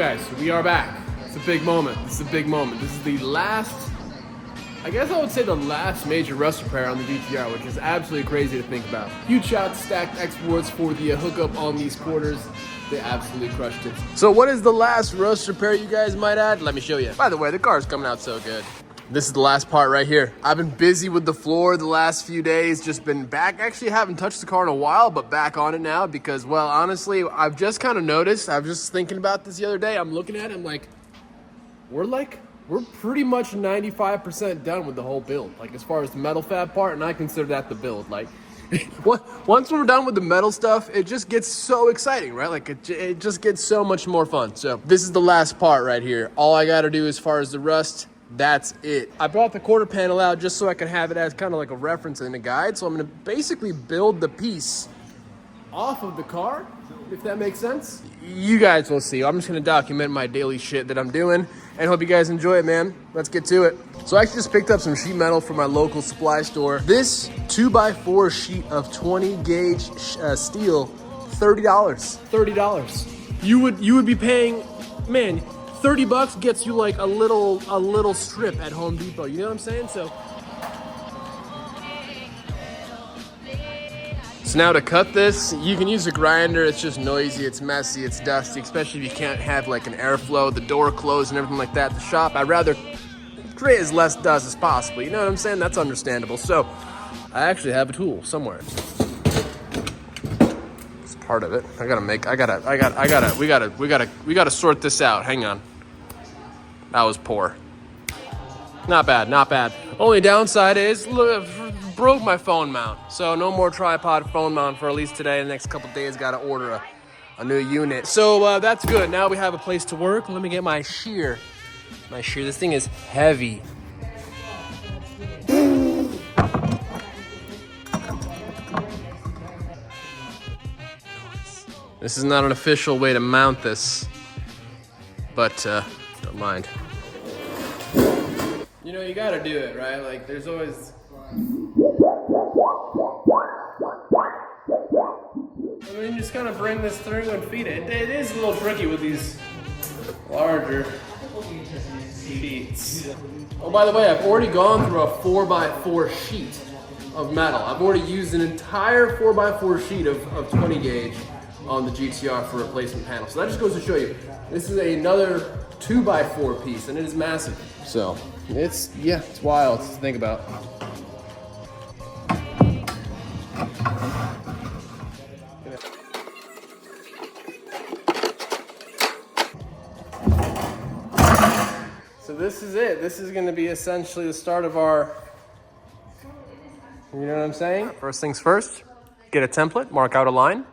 guys, we are back. It's a big moment. This is a big moment. This is the last, I guess I would say the last major rust repair on the GTR, which is absolutely crazy to think about. Huge shout to Stacked Exports for the hookup on these quarters. They absolutely crushed it. So what is the last rust repair, you guys might add? Let me show you. By the way, the car is coming out so good. This is the last part right here. I've been busy with the floor the last few days, just been back. Actually haven't touched the car in a while, but back on it now because, well, honestly, I've just kind of noticed, I was just thinking about this the other day. I'm looking at it, I'm like, we're pretty much 95% done with the whole build. Like as far as the metal fab part, and I consider that the build. Like once we're done with the metal stuff, it just gets so exciting, right? Like it just gets so much more fun. So this is the last part right here. All I got to do as far as the rust, that's it. I brought the quarter panel out just so I can have it as kind of like a reference and a guide. So I'm going to basically build the piece off of the car, if that makes sense. You guys will see. I'm just going to document my daily shit that I'm doing and hope you guys enjoy it, man. Let's get to it. So I actually just picked up some sheet metal from my local supply store. This 2x4 sheet of 20 gauge steel, $30. $30. You would be paying, man, 30 bucks gets you like a little strip at Home Depot. You know what I'm saying? So now to cut this, you can use a grinder. It's just noisy, it's messy, it's dusty, especially if you can't have like an airflow, the door closed and everything like that at the shop. I'd rather create as less dust as possible. You know what I'm saying? That's understandable. So I actually have a tool somewhere. It's part of it. We gotta sort this out. Hang on. That was poor. Not bad, not bad. Only downside is, look, broke my phone mount. So no more tripod phone mount for at least today. The next couple days, gotta order a new unit. So that's good. Now we have a place to work. Let me get my shear. This thing is heavy. This is not an official way to mount this, but don't mind. You know, you gotta do it, right? Like, there's always... I mean, you just kind of bring this through and feed it. It is a little tricky with these larger sheets. Oh, by the way, I've already gone through a 4x4 sheet of metal. I've already used an entire 4x4 sheet of 20 gauge on the GTR for replacement panel. So that just goes to show you, this is another 2x4 piece, and it is massive. So it's wild to think about. So this is it. This is going to be essentially the start of our, you know what I'm saying? First things first, get a template, mark out a line.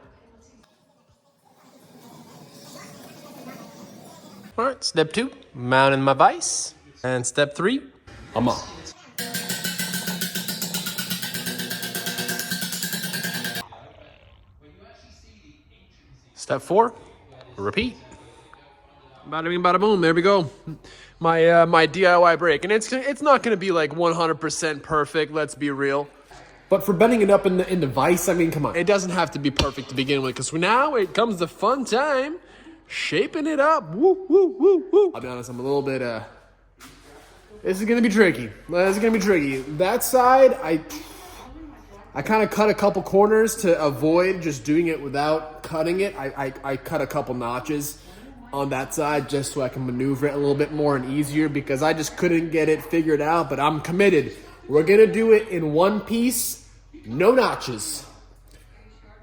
All right, step 2, mounting my vise. And step 3, I'm on. Step 4, repeat. Bada bing, bada boom, there we go. My DIY brake, and it's not gonna be like 100% perfect, let's be real. But for bending it up in the vise, I mean, come on. It doesn't have to be perfect to begin with, because now it comes the fun time, shaping it up, woo, woo, woo, woo. I'll be honest, I'm a little bit, this is gonna be tricky. That side, I kind of cut a couple corners to avoid just doing it without cutting it. I cut a couple notches on that side just so I can maneuver it a little bit more and easier because I just couldn't get it figured out, but I'm committed. We're gonna do it in one piece, no notches.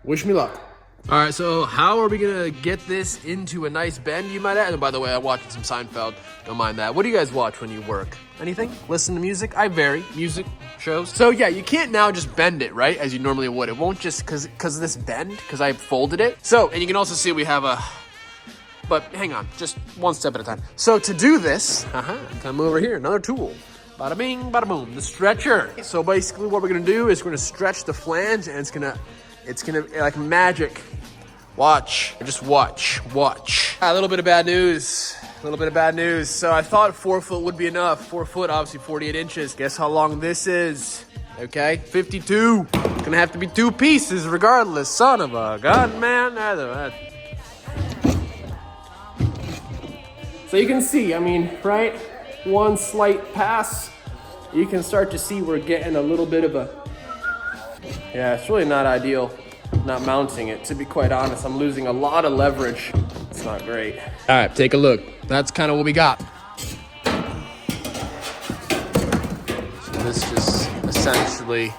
Wish me luck. All right, so how are we gonna get this into a nice bend, you might add? And by the way, I'm watching some Seinfeld, don't mind that. What do you guys watch when you work? Anything? Listen to music? I vary, music, shows. So yeah, you can't now just bend it, right, as you normally would. It won't just, cause of this bend, cause I folded it. So, and you can also see we have a, but hang on, just one step at a time. So to do this, come over here, another tool. Bada bing, bada boom, the stretcher. So basically what we're gonna do is we're gonna stretch the flange and it's gonna like magic. Watch, just watch. A little bit of bad news. So I thought 4 foot would be enough. 4 foot, obviously 48 inches. Guess how long this is? Okay, 52. It's gonna have to be 2 pieces regardless. Son of a gun, man. So you can see, I mean, right? One slight pass, you can start to see we're getting a little bit of a, yeah, it's really not ideal not mounting it. To be quite honest, I'm losing a lot of leverage. It's not great. All right, take a look. That's kind of what we got. So this just essentially,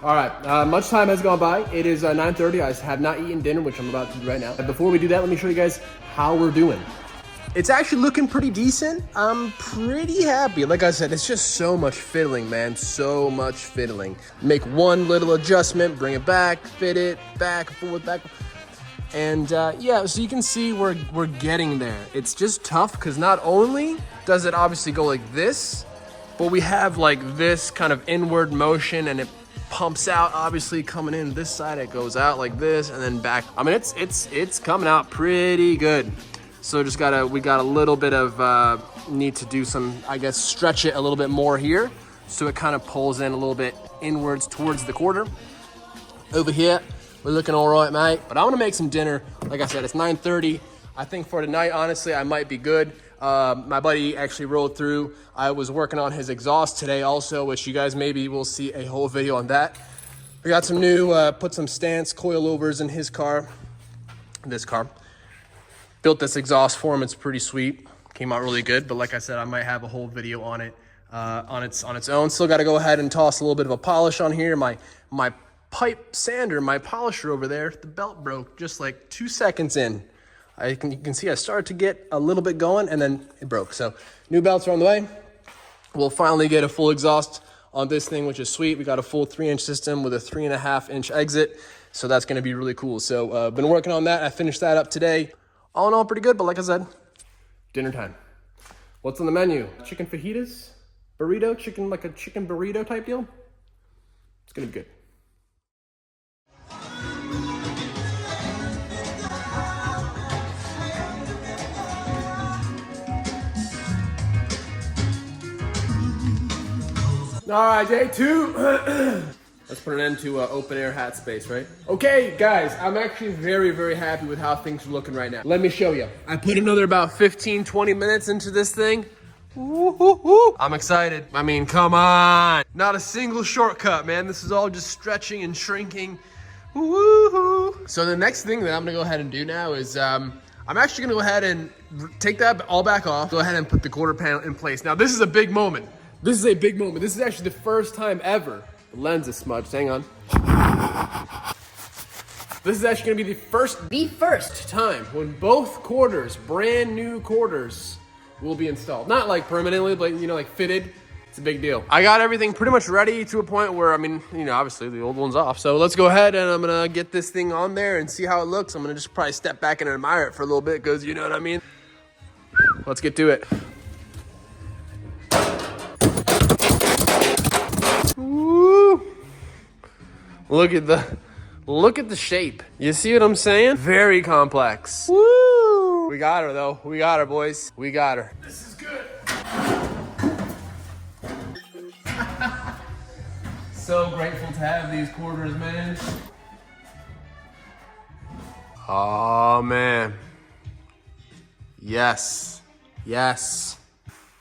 all right, much time has gone by. It is 9:30. I have not eaten dinner, which I'm about to do right now. But before we do that, let me show you guys how we're doing. It's actually looking pretty decent. I'm pretty happy. Like I said, it's just so much fiddling, man. So much fiddling. Make one little adjustment, bring it back, fit it, back, forward, back. And yeah, so you can see we're getting there. It's just tough because not only does it obviously go like this, but we have like this kind of inward motion and it pumps out, obviously coming in this side, it goes out like this and then back. I mean, it's coming out pretty good. So just we got a little bit of need to do some, I guess, stretch it a little bit more here. So it kind of pulls in a little bit inwards towards the quarter. Over here, we're looking all right, mate. But I want to make some dinner. Like I said, it's 9:30. I think for tonight, honestly, I might be good. My buddy actually rolled through. I was working on his exhaust today also, which you guys maybe will see a whole video on that. We got some new, put some stance coilovers in his car, this car. Built this exhaust for him. It's pretty sweet. Came out really good. But like I said, I might have a whole video on it on its own. Still got to go ahead and toss a little bit of a polish on here. My pipe sander, my polisher over there, the belt broke just like 2 seconds in. You can see I started to get a little bit going and then it broke. So new belts are on the way. We'll finally get a full exhaust on this thing, which is sweet. We got a full 3-inch system with a 3.5-inch exit. So that's going to be really cool. So been working on that. I finished that up today. All in all, pretty good, but like I said, dinner time. What's on the menu? Chicken fajitas? Burrito? Like a chicken burrito type deal? It's gonna be good. All right, day 2. Let's put an end to open air hat space, right? Okay, guys, I'm actually very, very happy with how things are looking right now. Let me show you. I put another about 15, 20 minutes into this thing. Woo-hoo-hoo. I'm excited. I mean, come on. Not a single shortcut, man. This is all just stretching and shrinking. Woo-hoo. So the next thing that I'm gonna go ahead and do now is I'm actually gonna go ahead and take that all back off. Go ahead and put the quarter panel in place. Now, this is a big moment. This is a big moment. This is actually the first time ever. The lens is smudged, hang on. This is actually gonna be the first time when both quarters, brand new quarters, will be installed. Not like permanently, but you know, like fitted. It's a big deal. I got everything pretty much ready to a point where, I mean, you know, obviously the old one's off. So let's go ahead and I'm gonna get this thing on there and see how it looks. I'm gonna just probably step back and admire it for a little bit because you know what I mean? Let's get to it. Woo. Look at the shape. You see what I'm saying? Very complex. Woo! We got her though. We got her, boys. We got her. This is good. So grateful to have these quarters, man. Oh man. Yes. Yes.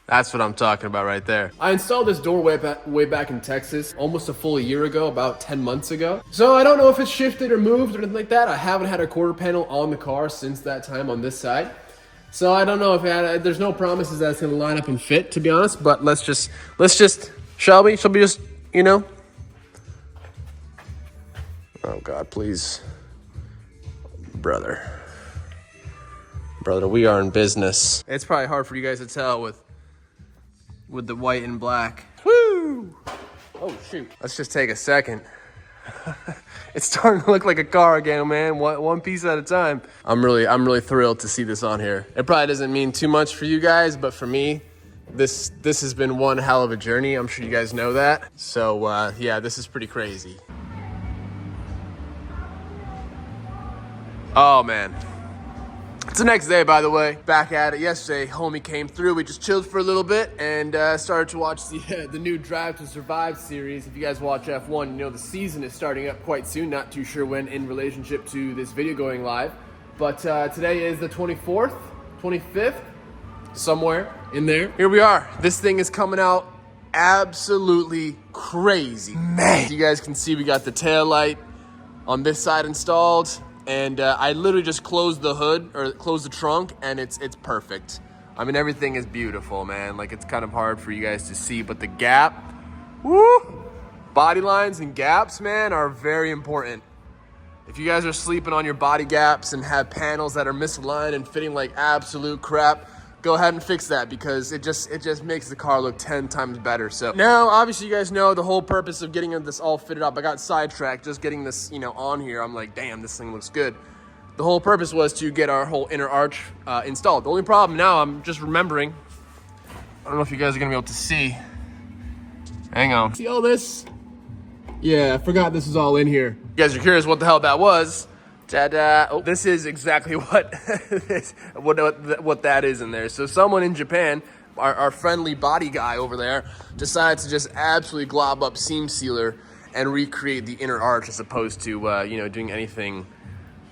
That's what I'm talking about right there. I installed this door way back in Texas, almost a full year ago, about 10 months ago. So I don't know if it's shifted or moved or anything like that. I haven't had a quarter panel on the car since that time on this side. So I don't know if there's no promises that it's gonna line up and fit, to be honest, but let's just, shall we just, you know? Oh God, please. Brother, we are in business. It's probably hard for you guys to tell with the white and black. Woo! Oh shoot. Let's just take a second. It's starting to look like a car again, man. One piece at a time. I'm really thrilled to see this on here. It probably doesn't mean too much for you guys, but for me, this has been one hell of a journey. I'm sure you guys know that. So yeah, this is pretty crazy. Oh man. It's the next day, by the way. Back at it yesterday. Homie came through. We just chilled for a little bit and started to watch the new Drive to Survive series. If you guys watch F1, you know the season is starting up quite soon. Not too sure when in relationship to this video going live. But today is the 24th, 25th. somewhere in there. Here we are. This thing is coming out absolutely crazy. Man, as you guys can see, we got the tail light on this side installed, and I literally just closed the hood, or closed the trunk, and it's perfect. I mean, everything is beautiful, man. Like, it's kind of hard for you guys to see, but the gap, woo! Body lines and gaps, man, are very important. If you guys are sleeping on your body gaps and have panels that are misaligned and fitting like absolute crap, go ahead and fix that, because it just makes the car look 10 times better. So now, obviously, you guys know the whole purpose of getting this all fitted up. I got sidetracked just getting this, on here. I'm like, damn, this thing looks good. The whole purpose was to get our whole inner arch installed. The only problem now, I'm just remembering, I don't know if you guys are gonna be able to see. Hang on. See all this? Yeah, I forgot this is all in here. You guys are curious what the hell that was. Ta-da. Oh, this is exactly what what that is in there. So someone in Japan, our friendly body guy over there, decided to just absolutely glob up seam sealer and recreate the inner arch as opposed to, doing anything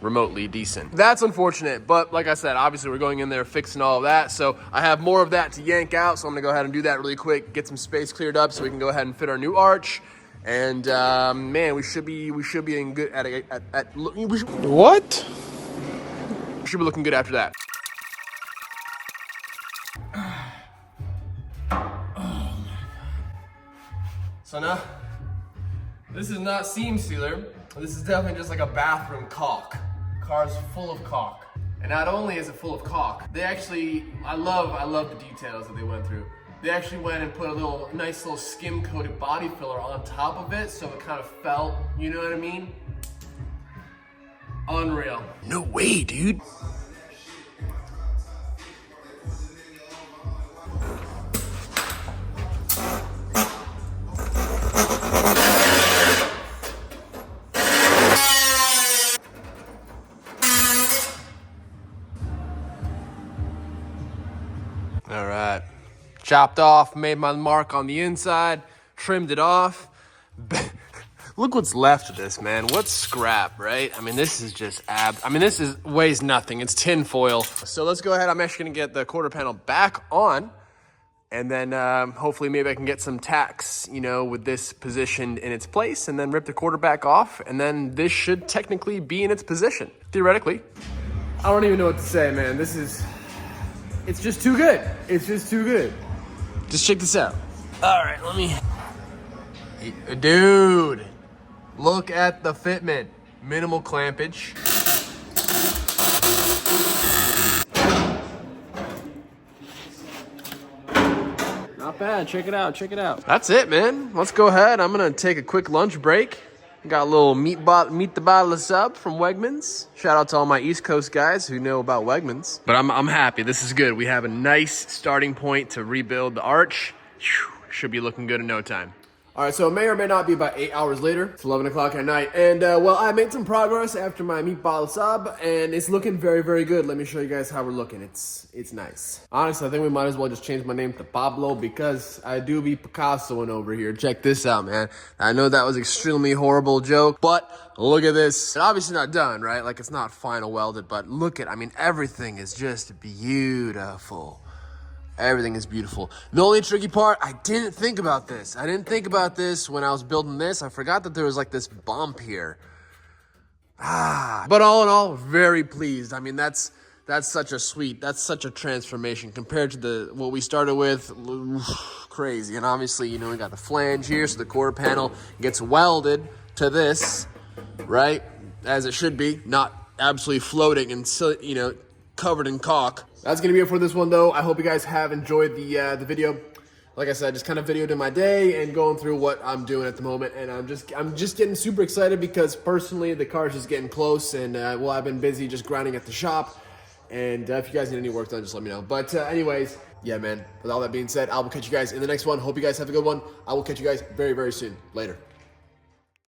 remotely decent. That's unfortunate, but like I said, obviously we're going in there fixing all of that. So I have more of that to yank out, so I'm gonna go ahead and do that really quick, get some space cleared up so we can go ahead and fit our new arch. And man, we should be in good what? We should be looking good after that. So now, this is not seam sealer. This is definitely just like a bathroom caulk. Car's full of caulk. And not only is it full of caulk, they actually, I love the details that they went through. They actually went and put a nice little skim coated body filler on top of it, so it kind of felt, you know what I mean? Unreal. No way, dude. All right. Chopped off, made my mark on the inside, trimmed it off. Look what's left of this, man. What's scrap, right? I mean, this is just weighs nothing. It's tin foil. So let's go ahead. I'm actually gonna get the quarter panel back on, and then hopefully maybe I can get some tacks, with this positioned in its place, and then rip the quarter back off, and then this should technically be in its position, theoretically. I don't even know what to say, man. It's just too good. It's just too good. Just check this out. All right, dude, look at the fitment. Minimal clampage. Not bad, check it out. That's it, man. Let's go ahead. I'm gonna take a quick lunch break. Got a little meet the bottle of sub from Wegmans. Shout out to all my East Coast guys who know about Wegmans. But I'm happy. This is good. We have a nice starting point to rebuild the arch. Should be looking good in no time. All right, so it may or may not be about 8 hours later. It's 11 o'clock at night. And, well, I made some progress after my meatball sub, and it's looking very, very good. Let me show you guys how we're looking. It's nice. Honestly, I think we might as well just change my name to Pablo, because I do be Picassoing over here. Check this out, man. I know that was extremely horrible joke, but look at this. And obviously not done, right? Like, it's not final welded, but look at, everything is just beautiful. Everything is beautiful. The only tricky part, I didn't think about this. I didn't think about this when I was building this. I forgot that there was like this bump here. But all in all, very pleased. That's such a transformation compared to what we started with. Crazy. And obviously, we got the flange here, so the quarter panel gets welded to this, right? As it should be, not absolutely floating and, covered in caulk. That's gonna be it for this one, though. I hope you guys have enjoyed the video. Like I said, just kind of videoed in my day and going through what I'm doing at the moment, and I'm just getting super excited because personally the car's just getting close, and well, I've been busy just grinding at the shop, and if you guys need any work done, just let me know. But anyways, yeah, man. With all that being said, I will catch you guys in the next one. Hope you guys have a good one. I will catch you guys very, very soon. Later.